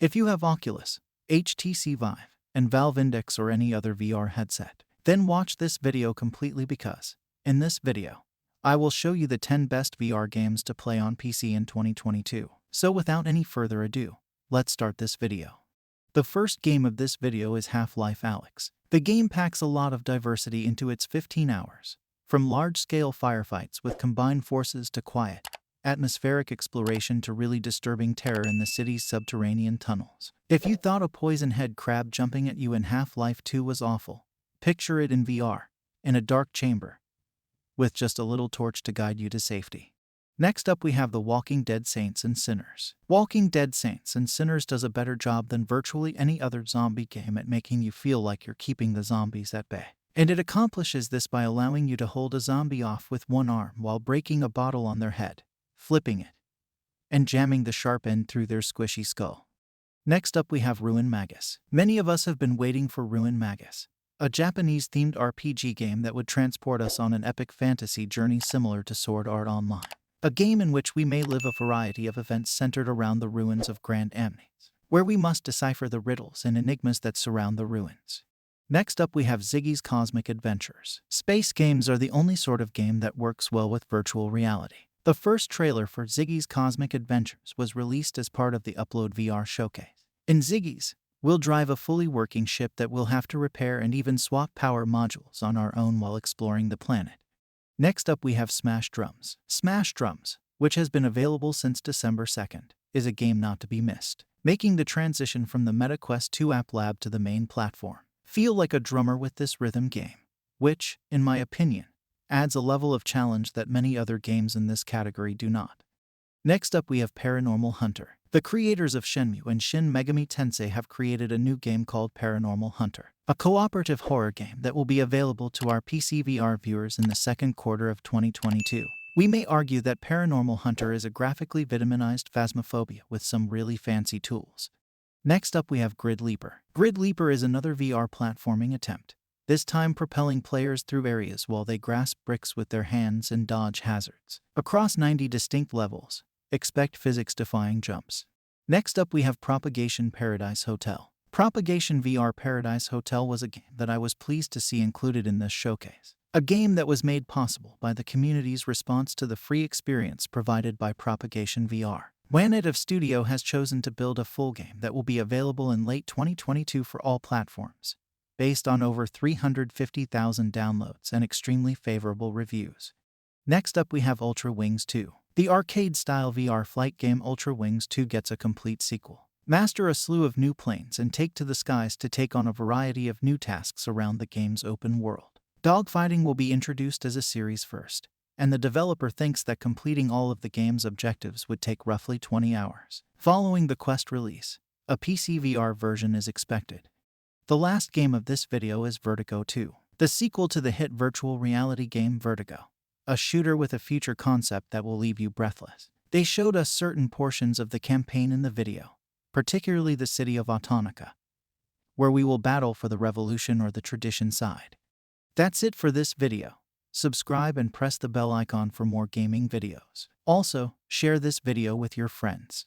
If you have Oculus, HTC Vive, and Valve Index or any other VR headset, then watch this video completely because, in this video, I will show you the 10 best VR games to play on PC in 2022. So without any further ado, let's start this video. The first game of this video is Half-Life ALYX. The game packs a lot of diversity into its 15 hours, from large-scale firefights with combined forces to quiet, atmospheric exploration to really disturbing terror in the city's subterranean tunnels. If you thought a poison-head crab jumping at you in Half-Life 2 was awful, picture it in VR, in a dark chamber, with just a little torch to guide you to safety. Next up we have The Walking Dead Saints and Sinners. Walking Dead Saints and Sinners does a better job than virtually any other zombie game at making you feel like you're keeping the zombies at bay. And it accomplishes this by allowing you to hold a zombie off with one arm while breaking a bottle on their head, flipping it, and jamming the sharp end through their squishy skull. Next up we have Ruin Magus. Many of us have been waiting for Ruin Magus, a Japanese-themed RPG game that would transport us on an epic fantasy journey similar to Sword Art Online. A game in which we may live a variety of events centered around the ruins of Grand Amnes, where we must decipher the riddles and enigmas that surround the ruins. Next up we have Ziggy's Cosmic Adventures. Space games are the only sort of game that works well with virtual reality. The first trailer for Ziggy's Cosmic Adventures was released as part of the Upload VR showcase. In Ziggy's, we'll drive a fully working ship that we'll have to repair and even swap power modules on our own while exploring the planet. Next up we have Smash Drums. Smash Drums, which has been available since December 2nd, is a game not to be missed, making the transition from the MetaQuest 2 App Lab to the main platform feel like a drummer with this rhythm game, which, in my opinion, adds a level of challenge that many other games in this category do not. Next up we have Paranormal Hunter. The creators of Shenmue and Shin Megami Tensei have created a new game called Paranormal Hunter, a cooperative horror game that will be available to our PC VR viewers in the second quarter of 2022. We may argue that Paranormal Hunter is a graphically vitaminized phasmophobia with some really fancy tools. Next up we have Grid Leaper. Grid Leaper is another VR platforming attempt, this time propelling players through areas while they grasp bricks with their hands and dodge hazards. Across 90 distinct levels, expect physics-defying jumps. Next up we have Propagation Paradise Hotel. Propagation VR Paradise Hotel was a game that I was pleased to see included in this showcase. A game that was made possible by the community's response to the free experience provided by Propagation VR. Wanative Studio has chosen to build a full game that will be available in late 2022 for all platforms, based on over 350,000 downloads and extremely favorable reviews. Next up we have Ultrawings 2. The arcade-style VR flight game Ultrawings 2 gets a complete sequel. Master a slew of new planes and take to the skies to take on a variety of new tasks around the game's open world. Dogfighting will be introduced as a series first, and the developer thinks that completing all of the game's objectives would take roughly 20 hours. Following the Quest release, a PC VR version is expected. The last game of this video is Vertigo 2, the sequel to the hit virtual reality game Vertigo, a shooter with a future concept that will leave you breathless. They showed us certain portions of the campaign in the video, particularly the city of Autonica, where we will battle for the revolution or the tradition side. That's it for this video. Subscribe and press the bell icon for more gaming videos. Also, share this video with your friends.